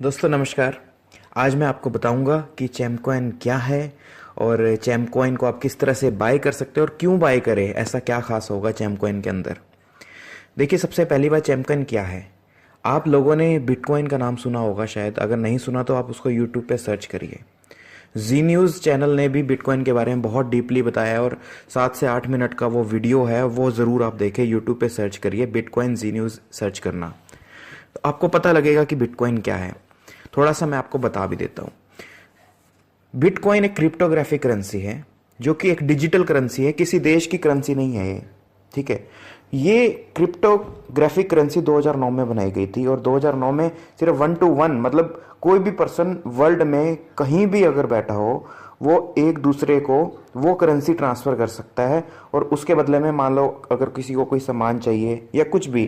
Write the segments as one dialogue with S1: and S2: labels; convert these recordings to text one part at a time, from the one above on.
S1: दोस्तों नमस्कार। आज मैं आपको बताऊंगा कि चैमकॉइन क्या है और चैमकॉइन को आप किस तरह से बाय कर सकते हो और क्यों बाय करें, ऐसा क्या खास होगा चैमकॉइन के अंदर। देखिए, सबसे पहली बात, चैमकॉइन क्या है। आप लोगों ने बिटकॉइन का नाम सुना होगा शायद, अगर नहीं सुना तो आप उसको यूट्यूब पे सर्च करिए। जी न्यूज़ चैनल ने भी बिटकॉइन के बारे में बहुत डीपली बताया और 7 से 8 मिनट का वो वीडियो है, वो ज़रूर आप देखें। यूट्यूब पे सर्च करिए, बिटकॉइन जी न्यूज़ सर्च करना, तो आपको पता लगेगा कि बिटकॉइन क्या है। थोड़ा सा मैं आपको बता भी देता हूं। बिटकॉइन एक क्रिप्टोग्राफिक करेंसी है, जो कि एक डिजिटल करेंसी है, किसी देश की करेंसी नहीं है ये। ठीक है, ये क्रिप्टोग्राफिक करेंसी 2009 में बनाई गई थी और 2009 में सिर्फ 1 to 1, मतलब कोई भी पर्सन वर्ल्ड में कहीं भी अगर बैठा हो, वो एक दूसरे को वो करेंसी ट्रांसफर कर सकता है और उसके बदले में मान लो अगर किसी को कोई सामान चाहिए या कुछ भी,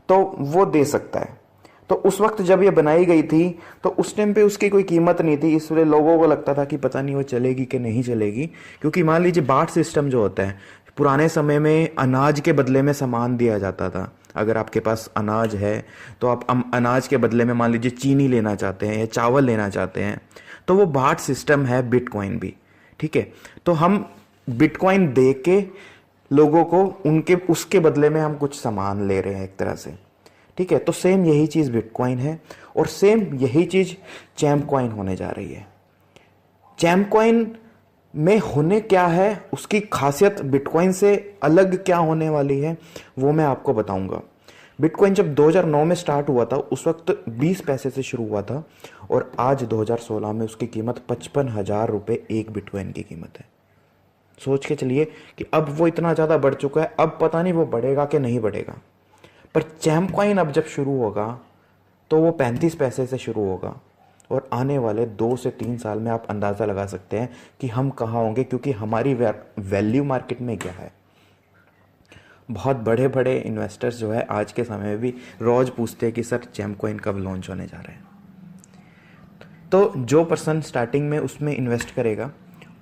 S1: तो वो दे सकता है। तो उस वक्त जब ये बनाई गई थी तो उस टाइम पे उसकी कोई कीमत नहीं थी, इसलिए लोगों को लगता था कि पता नहीं वो चलेगी कि नहीं चलेगी। क्योंकि मान लीजिए बाट सिस्टम जो होता है, पुराने समय में अनाज के बदले में सामान दिया जाता था। अगर आपके पास अनाज है तो आप अनाज के बदले में मान लीजिए चीनी लेना चाहते हैं या चावल लेना चाहते हैं, तो वो बाट सिस्टम है बिटकॉइन भी। ठीक है, तो हम बिटकॉइन दे के लोगों को उनके उसके बदले में हम कुछ सामान ले रहे हैं एक तरह से। ठीक है, तो सेम यही चीज बिटकॉइन है और सेम यही चीज चैमकॉइन होने जा रही है। चैमकॉइन में होने क्या है, उसकी खासियत बिटकॉइन से अलग क्या होने वाली है, वो मैं आपको बताऊंगा। बिटकॉइन जब 2009 में स्टार्ट हुआ था, उस वक्त 20 पैसे से शुरू हुआ था और आज 2016 में उसकी कीमत 55,000 रुपये एक बिटकॉइन की कीमत है। सोच के चलिए कि अब वो इतना ज्यादा बढ़ चुका है, अब पता नहीं वो बढ़ेगा कि नहीं बढ़ेगा। पर चैमकॉइन अब जब शुरू होगा तो वो 35 पैसे से शुरू होगा और आने वाले 2 से 3 साल में आप अंदाज़ा लगा सकते हैं कि हम कहाँ होंगे, क्योंकि हमारी वैल्यू मार्केट में क्या है। बहुत बड़े बड़े इन्वेस्टर्स जो है आज के समय में भी रोज पूछते हैं कि सर चैमकॉइन कब लॉन्च होने जा रहे हैं। तो जो पर्सन स्टार्टिंग में उसमें इन्वेस्ट करेगा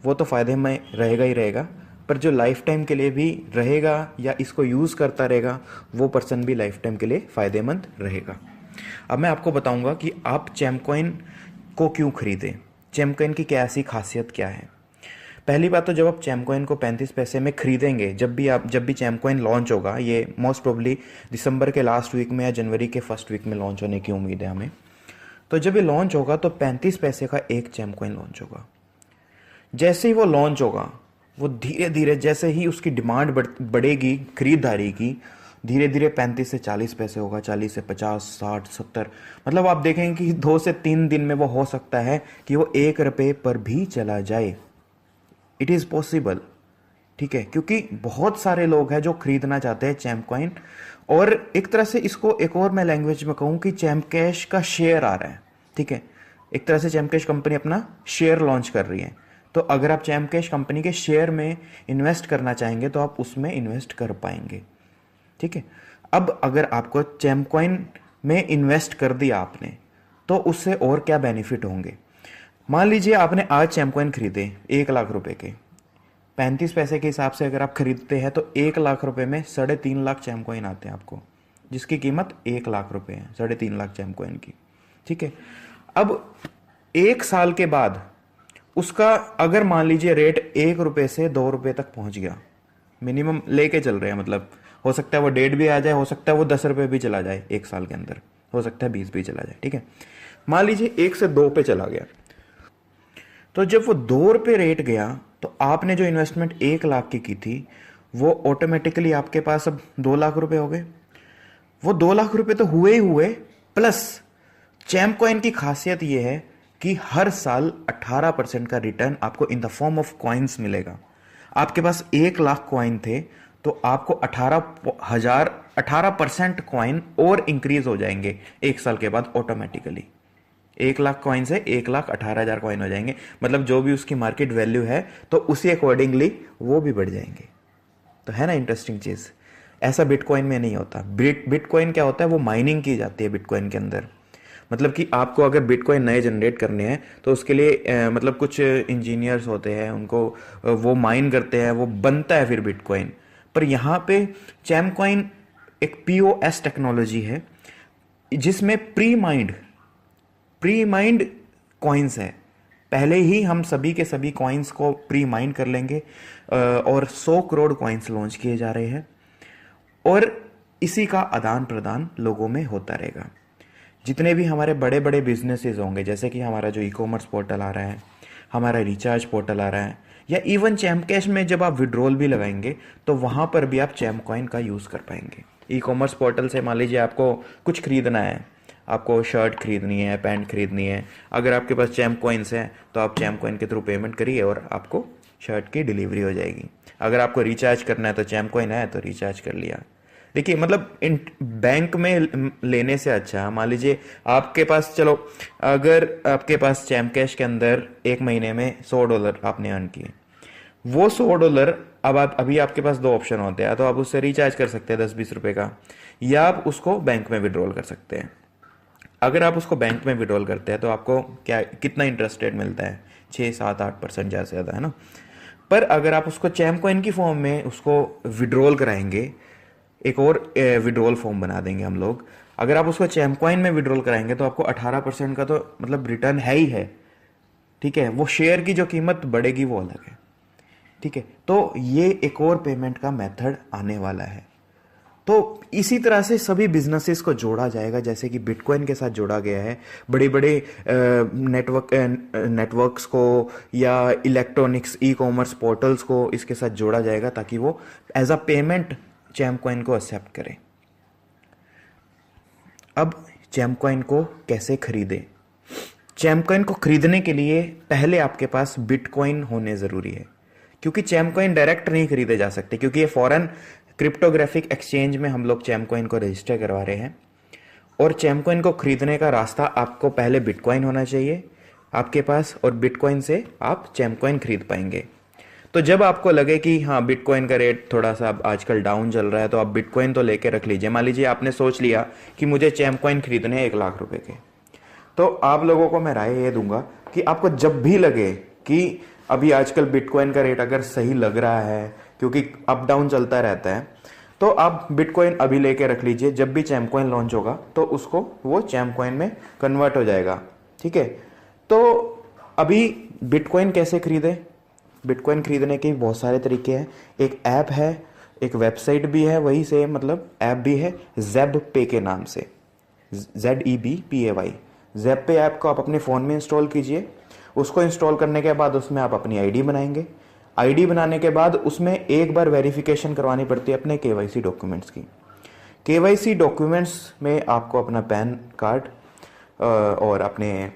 S1: वो तो फ़ायदे में रहेगा ही रहेगा, पर जो लाइफ टाइम के लिए भी रहेगा या इसको यूज़ करता रहेगा वो पर्सन भी लाइफ टाइम के लिए फ़ायदेमंद रहेगा। अब मैं आपको बताऊंगा कि आप चैमकॉइन को क्यों खरीदें, चैमकॉइन की क्या ऐसी खासियत क्या है। पहली बात तो जब आप चैमकॉइन को 35 पैसे में खरीदेंगे, जब भी चैमकॉइन लॉन्च होगा, ये मोस्ट प्रोबेबली दिसंबर के लास्ट वीक में या जनवरी के फर्स्ट वीक में लॉन्च होने की उम्मीद है हमें। तो जब ये लॉन्च होगा तो 35 पैसे का एक चैमकॉइन लॉन्च होगा। जैसे ही वो लॉन्च होगा, वो धीरे धीरे जैसे ही उसकी डिमांड बढ़ेगी खरीदारी की, धीरे धीरे 35 से 40 पैसे होगा, 40 से 50, 60, 70, मतलब आप देखेंगे कि 2 से 3 दिन में वो हो सकता है कि वो 1 रुपये पर भी चला जाए। It is possible. ठीक है, क्योंकि बहुत सारे लोग हैं जो खरीदना चाहते हैं चैमकॉइन। और एक तरह से इसको एक और मैं लैंग्वेज में कहूँ कि चैमकैश का शेयर आ रहा है। ठीक है, एक तरह से चैमकैश कंपनी अपना शेयर लॉन्च कर रही है। तो अगर आप चैमकैश कंपनी के शेयर में इन्वेस्ट करना चाहेंगे तो आप उसमें इन्वेस्ट कर पाएंगे। ठीक है, अब अगर आपको चैमकॉइन में इन्वेस्ट कर दिया आपने, तो उससे और क्या बेनिफिट होंगे। मान लीजिए आपने आज चैमकॉइन खरीदे 1 लाख रुपए के, 35 पैसे के हिसाब से अगर आप खरीदते हैं तो 1 लाख रुपए में 3.5 लाख चैमकॉइन आते हैं आपको, जिसकी कीमत 1 लाख रुपए है, 3.5 लाख चैमकॉइन की। ठीक है, अब 1 साल के बाद उसका अगर मान लीजिए रेट 1 रुपए से 2 रुपए तक पहुंच गया, मिनिमम लेके चल रहे हैं, मतलब हो सकता है वो 1.5 भी आ जाए, हो सकता है वो 10 रुपए भी चला जाए 1 साल के अंदर, हो सकता है 20 भी चला जाए। ठीक है, मान लीजिए 1 से 2 पे चला गया, तो जब वो 2 रुपए रेट गया तो आपने जो इन्वेस्टमेंट 1 लाख की थी वो ऑटोमेटिकली आपके पास अब 2 लाख रुपए हो गए। वो 2 लाख रुपए तो हुए ही हुए, प्लस चैमकॉइन की खासियत यह है कि हर साल 18% का रिटर्न आपको in the form of coins मिलेगा। आपके पास 1 लाख कॉइन थे तो आपको 18% कॉइन और इंक्रीज हो जाएंगे 1 साल के बाद ऑटोमेटिकली। 1 लाख कॉइन से 1,18,000 कॉइन हो जाएंगे, मतलब जो भी उसकी मार्केट वैल्यू है तो उसी अकॉर्डिंगली वो भी बढ़ जाएंगे। तो है ना इंटरेस्टिंग चीज। ऐसा बिटकॉइन में नहीं होता। बिटकॉइन क्या होता है, वो माइनिंग की जाती है बिटकॉइन के अंदर। मतलब कि आपको अगर बिटकॉइन नए जनरेट करने हैं तो उसके लिए मतलब कुछ इंजीनियर्स होते हैं, उनको वो माइन करते हैं, वो बनता है फिर बिटकॉइन। पर यहाँ पे चैमकॉइन एक POS टेक्नोलॉजी है जिसमें pre mind pre mind coins है, पहले ही हम सभी के सभी कॉइन्स को प्री माइंड कर लेंगे और 100 करोड़ कॉइन्स लॉन्च किए जा रहे हैं और इसी का आदान प्रदान लोगों में होता रहेगा। जितने भी हमारे बड़े बड़े बिजनेसेस होंगे, जैसे कि हमारा जो ई कॉमर्स पोर्टल आ रहा है, हमारा रिचार्ज पोर्टल आ रहा है, या इवन चैम कैश में जब आप विड्रॉल भी लगाएंगे तो वहाँ पर भी आप चैम कॉइन का यूज़ कर पाएंगे। ई कॉमर्स पोर्टल से मान लीजिए आपको कुछ खरीदना है, आपको शर्ट खरीदनी है, पैंट खरीदनी है, अगर आपके पास चैम कॉइन्स हैं तो आप चैम कॉइन के थ्रू पेमेंट करिए और आपको शर्ट की डिलीवरी हो जाएगी। अगर आपको रिचार्ज करना है तो चैम कॉइन है तो रिचार्ज कर लिया। देखिए मतलब इन बैंक में लेने से अच्छा, मान लीजिए आपके पास, चलो अगर आपके पास चैम कैश के अंदर एक महीने में $100 आपने अर्न किए, वो $100 अब आप अभी आपके पास दो ऑप्शन होते हैं, तो आप उससे रिचार्ज कर सकते हैं 10-20 रुपए का, या आप उसको बैंक में विड्रॉल कर सकते हैं। अगर आप उसको बैंक में विड्रॉल करते हैं तो आपको क्या कितना इंटरेस्ट रेट मिलता है, 6-7-8% ज़्यादा से ज़्यादा, है ना। पर अगर आप उसको चैम कॉइन की फॉर्म में उसको विड्रॉल कराएंगे, एक और विड्रॉल फॉर्म बना देंगे हम लोग, अगर आप उसको चैम कॉइन में विड्रॉल कराएंगे तो आपको 18% का तो मतलब रिटर्न है ही है, ठीक है। वो शेयर की जो कीमत बढ़ेगी वो अलग है, ठीक है। तो ये एक और पेमेंट का मेथड आने वाला है। तो इसी तरह से सभी बिजनेसेस को जोड़ा जाएगा, जैसे कि बिटकॉइन के साथ जोड़ा गया है, बड़े बड़े नेटवर्क्स को या इलेक्ट्रॉनिक्स ई कॉमर्स पोर्टल्स को इसके साथ जोड़ा जाएगा ताकि वो एज अ पेमेंट चैम कॉइन को एक्सेप्ट करें। अब चैम कॉइन को कैसे खरीदें? चैम कॉइन को खरीदने के लिए पहले आपके पास बिटकॉइन होने ज़रूरी है, क्योंकि चैम कॉइन डायरेक्ट नहीं खरीदे जा सकते, क्योंकि ये फॉरेन क्रिप्टोग्राफिक एक्सचेंज में हम लोग चैम कॉइन को रजिस्टर करवा रहे हैं। और चैम कॉइन को खरीदने का रास्ता आपको पहले बिटकॉइन होना चाहिए आपके पास, और बिटकॉइन से आप चैम कॉइन खरीद पाएंगे। तो जब आपको लगे कि हाँ बिटकॉइन का रेट थोड़ा सा आजकल डाउन चल रहा है, तो आप बिटकॉइन तो लेके रख लीजिए। मान लीजिए आपने सोच लिया कि मुझे चैम कॉइन खरीदने हैं 1 लाख रुपए के, तो आप लोगों को मैं राय ये दूंगा कि आपको जब भी लगे कि अभी आजकल बिटकॉइन का रेट अगर सही लग रहा है, क्योंकि अप डाउन चलता रहता है, तो आप बिटकॉइन अभी लेके रख लीजिए। जब भी चैम कॉइन लॉन्च होगा तो उसको वो चैम कॉइन में कन्वर्ट हो जाएगा, ठीक है। तो अभी बिटकॉइन कैसे खरीदे? बिटकॉइन खरीदने के बहुत सारे तरीके हैं। एक ऐप है, एक वेबसाइट भी है, वही से मतलब ऐप भी है, ज़ेब पे के नाम से, ZEBPAY। ज़ेब पे ऐप को आप अपने फ़ोन में इंस्टॉल कीजिए। उसको इंस्टॉल करने के बाद उसमें आप अपनी आईडी बनाएंगे। आईडी बनाने के बाद उसमें एक बार वेरिफिकेशन करवानी पड़ती है अपने KYC डॉक्यूमेंट्स की। KYC डॉक्यूमेंट्स में आपको अपना पैन कार्ड और अपने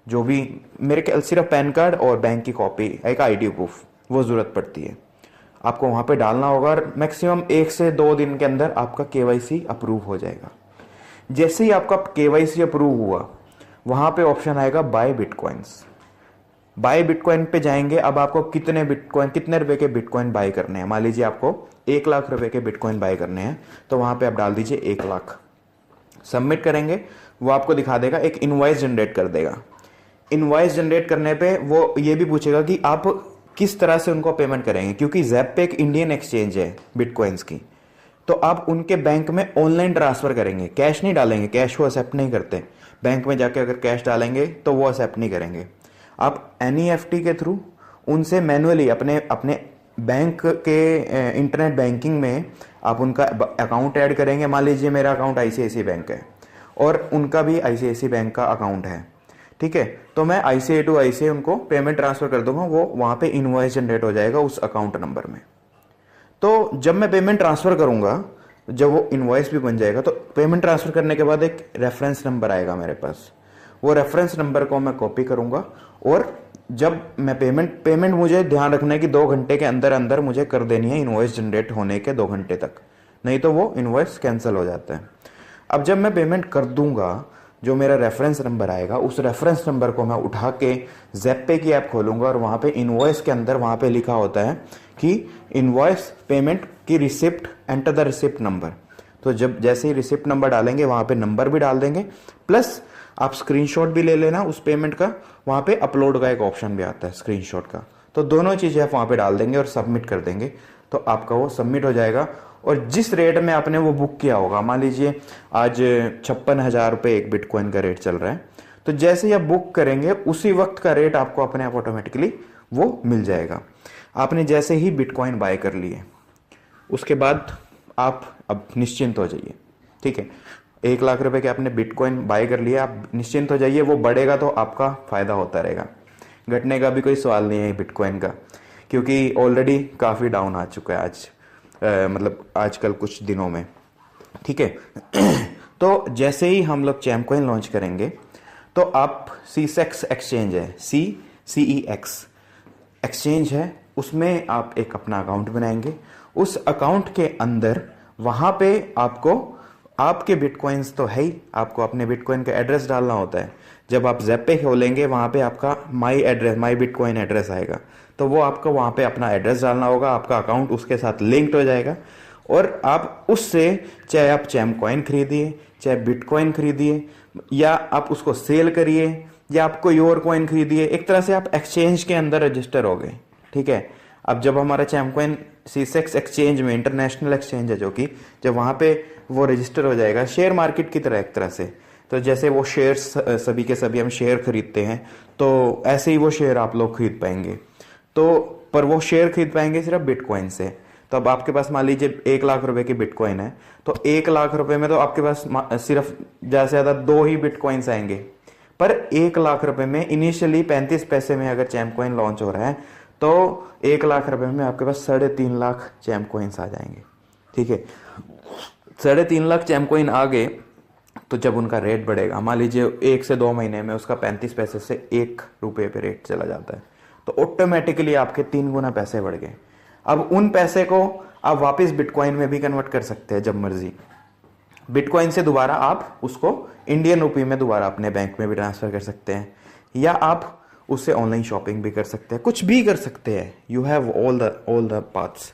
S1: जो भी, मेरे ख्याल सिर्फ पैन कार्ड और बैंक की कॉपी, एक ID प्रूफ, वो ज़रूरत पड़ती है। आपको वहाँ पे डालना होगा और मैक्सिमम 1 से 2 दिन के अंदर आपका KYC अप्रूव हो जाएगा। जैसे ही आपका KYC अप्रूव हुआ, वहाँ पे ऑप्शन आएगा बाय बिटकॉइंस। बाय बिटकॉइन पे जाएंगे। अब आपको कितने रुपए के बिटकॉइन बाय करने हैं? मान लीजिए आपको 1 लाख रुपए के बिटकॉइन बाय करने हैं, तो वहाँ पे आप डाल दीजिए 1 लाख, सबमिट करेंगे। वो आपको दिखा देगा, एक इनवॉइस जनरेट कर देगा। इनवॉइस जनरेट करने पे वो ये भी पूछेगा कि आप किस तरह से उनको पेमेंट करेंगे, क्योंकि ज़ेब पे एक इंडियन एक्सचेंज है बिटकॉइंस की, तो आप उनके बैंक में ऑनलाइन ट्रांसफर करेंगे, कैश नहीं डालेंगे, कैश वो एक्सेप्ट नहीं करते। बैंक में जाके अगर कैश डालेंगे तो वो एक्सेप्ट नहीं करेंगे। आप NEFT के थ्रू उनसे मैनुअली अपने अपने बैंक के इंटरनेट बैंकिंग में आप उनका अकाउंट ऐड करेंगे। मान लीजिए मेरा अकाउंट ICICI बैंक है और उनका भी ICICI बैंक का अकाउंट है, ठीक है। तो मैं ICICI टू ICICI उनको पेमेंट ट्रांसफर कर दूंगा, वो वहां पे इनवॉइस जनरेट हो जाएगा उस अकाउंट नंबर में। तो जब मैं पेमेंट ट्रांसफर करूंगा, जब वो इनवॉइस भी बन जाएगा, तो पेमेंट ट्रांसफर करने के बाद एक रेफरेंस नंबर आएगा मेरे पास। वो रेफरेंस नंबर को मैं कॉपी करूंगा और जब मैं पेमेंट मुझे ध्यान रखना है कि 2 घंटे के अंदर अंदर मुझे कर देनी है, इनवॉइस जनरेट होने के 2 घंटे तक, नहीं तो वो इनवॉइस कैंसिल हो जाता है। अब जब मैं पेमेंट कर दूंगा, जो मेरा रेफरेंस नंबर आएगा, उस रेफरेंस नंबर को मैं उठा के ज़ेब पे की ऐप खोलूंगा और वहां पे इनवॉइस के अंदर वहां पे लिखा होता है कि इनवॉइस पेमेंट की receipt, enter the receipt number. तो जब जैसे ही रिसिप्ट नंबर डालेंगे वहां पे नंबर भी डाल देंगे, प्लस आप स्क्रीनशॉट भी ले लेना उस पेमेंट का। वहां पे अपलोड का एक ऑप्शन भी आता है स्क्रीनशॉट का, तो दोनों चीजें आप वहां पे डाल देंगे और सबमिट कर देंगे, तो आपका वो सबमिट हो जाएगा। और जिस रेट में आपने वो बुक किया होगा, मान लीजिए आज 56,000 रुपये एक बिटकॉइन का रेट चल रहा है, तो जैसे ही आप बुक करेंगे उसी वक्त का रेट आपको अपने आप ऑटोमेटिकली वो मिल जाएगा। आपने जैसे ही बिटकॉइन बाय कर लिए उसके बाद आप अब निश्चिंत हो जाइए, ठीक है। 1 लाख रुपए के आपने बिटकॉइन बाय कर लिया, आप निश्चिंत हो जाइए, वो बढ़ेगा तो आपका फायदा होता रहेगा, घटने का भी कोई सवाल नहीं है बिटकॉइन का, क्योंकि ऑलरेडी काफ़ी डाउन आ चुका है आज, मतलब आजकल कुछ दिनों में, ठीक है। तो जैसे ही हम लोग चैमकॉइन लॉन्च करेंगे तो आप CCEX एक्सचेंज है, CCEX एक्सचेंज है, उसमें आप एक अपना अकाउंट बनाएंगे। उस अकाउंट के अंदर वहाँ पे आपको आपके बिटकॉइंस तो है ही, आपको अपने बिटकॉइन का एड्रेस डालना होता है। जब आप ज़ेप पे खोलेंगे वहाँ पे आपका माई बिटकॉइन एड्रेस आएगा, तो वो आपको वहाँ पे अपना एड्रेस डालना होगा, आपका अकाउंट उसके साथ लिंक्ड हो जाएगा और आप उससे चाहे आप चैमकॉइन खरीदिए, चाहे बिटकॉइन खरीदिए, या आप उसको सेल करिए, या आप कोई और कॉइन खरीदिए, एक तरह से आप एक्सचेंज के अंदर रजिस्टर हो गए, ठीक है। अब जब हमारा चैमकॉइन CCEX एक्सचेंज में, इंटरनेशनल एक्सचेंज है जो कि, जब वहाँ पे वो रजिस्टर हो जाएगा शेयर मार्केट की तरह एक तरह से, तो जैसे वो शेयर्स सभी के सभी हम शेयर खरीदते हैं, तो ऐसे ही वो शेयर आप लोग खरीद पाएंगे। तो पर वो शेयर खरीद पाएंगे सिर्फ बिटकॉइन से। तो अब आपके पास मान लीजिए 1 लाख रुपए की बिटकॉइन है, तो 1 लाख रुपए में तो आपके पास सिर्फ ज़्यादा से ज़्यादा 2 ही बिटकॉइंस आएंगे। पर 1 लाख रुपए में इनिशियली 35 पैसे में अगर चैमकॉइन लॉन्च हो रहा है तो 1 लाख रुपए में आपके पास 3.5 लाख चैमकॉइंस आ जाएंगे, ठीक है। 3.5 लाख चैमकॉइन आ गए तो जब उनका रेट बढ़ेगा, मान लीजिए 1 से 2 महीने में उसका 35 पैसे से 1 रुपये पे रेट चला जाता है, तो ऑटोमेटिकली आपके 3 गुना पैसे बढ़ गए। अब उन पैसे को आप वापस बिटकॉइन में भी कन्वर्ट कर सकते हैं जब मर्जी। बिटकॉइन से दोबारा आप उसको इंडियन रुपये में दोबारा अपने बैंक में भी ट्रांसफर कर सकते हैं, या आप उससे ऑनलाइन शॉपिंग भी कर सकते हैं, कुछ भी कर सकते हैं। You have all the paths,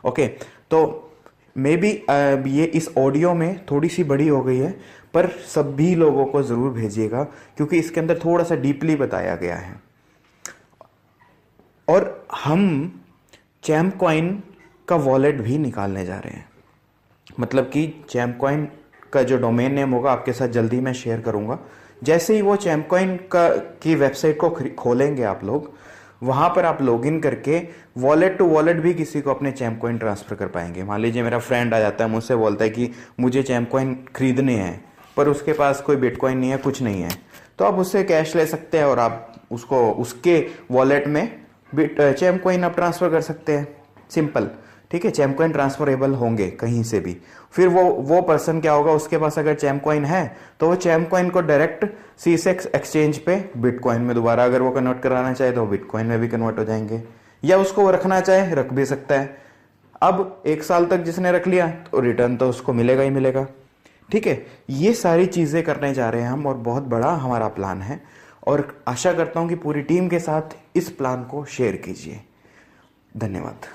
S1: okay. तो मे बी ये इस ऑडियो में थोड़ी सी बड़ी हो गई है, पर सभी लोगों को ज़रूर भेजिएगा क्योंकि इसके अंदर थोड़ा सा डीपली बताया गया है। और हम चैमकॉइन का वॉलेट भी निकालने जा रहे हैं, मतलब कि चैमकॉइन का जो डोमेन नेम होगा आपके साथ जल्दी मैं शेयर करूंगा। जैसे ही वो चैमकॉइन की वेबसाइट को खोलेंगे आप लोग, वहां पर आप लॉगिन करके वॉलेट टू वॉलेट भी किसी को अपने चैमकॉइन ट्रांसफर कर पाएंगे। मान लीजिए मेरा फ्रेंड आ जाता है, मुझसे बोलता है कि मुझे चैमकॉइन खरीदने हैं, पर उसके पास कोई बिटकॉइन नहीं है, कुछ नहीं है, तो आप उससे कैश ले सकते हैं और आप उसको उसके वॉलेट में चैमकॉइन आप ट्रांसफर कर सकते हैं, सिंपल, ठीक है। चैमकॉइन ट्रांसफरेबल होंगे कहीं से भी। फिर वो पर्सन क्या होगा, उसके पास अगर चैमकॉइन है तो वो चैमकॉइन को डायरेक्ट CCEX एक्सचेंज पे बिटकॉइन में दोबारा अगर वो कन्वर्ट कराना चाहे तो बिटकॉइन में भी कन्वर्ट हो जाएंगे, या उसको वो रखना चाहे रख भी सकता है। अब 1 साल तक जिसने रख लिया तो रिटर्न तो उसको मिलेगा ही मिलेगा, ठीक है। ये सारी चीज़ें करने जा रहे हैं हम और बहुत बड़ा हमारा प्लान है, और आशा करता हूं कि पूरी टीम के साथ इस प्लान को शेयर कीजिए। धन्यवाद।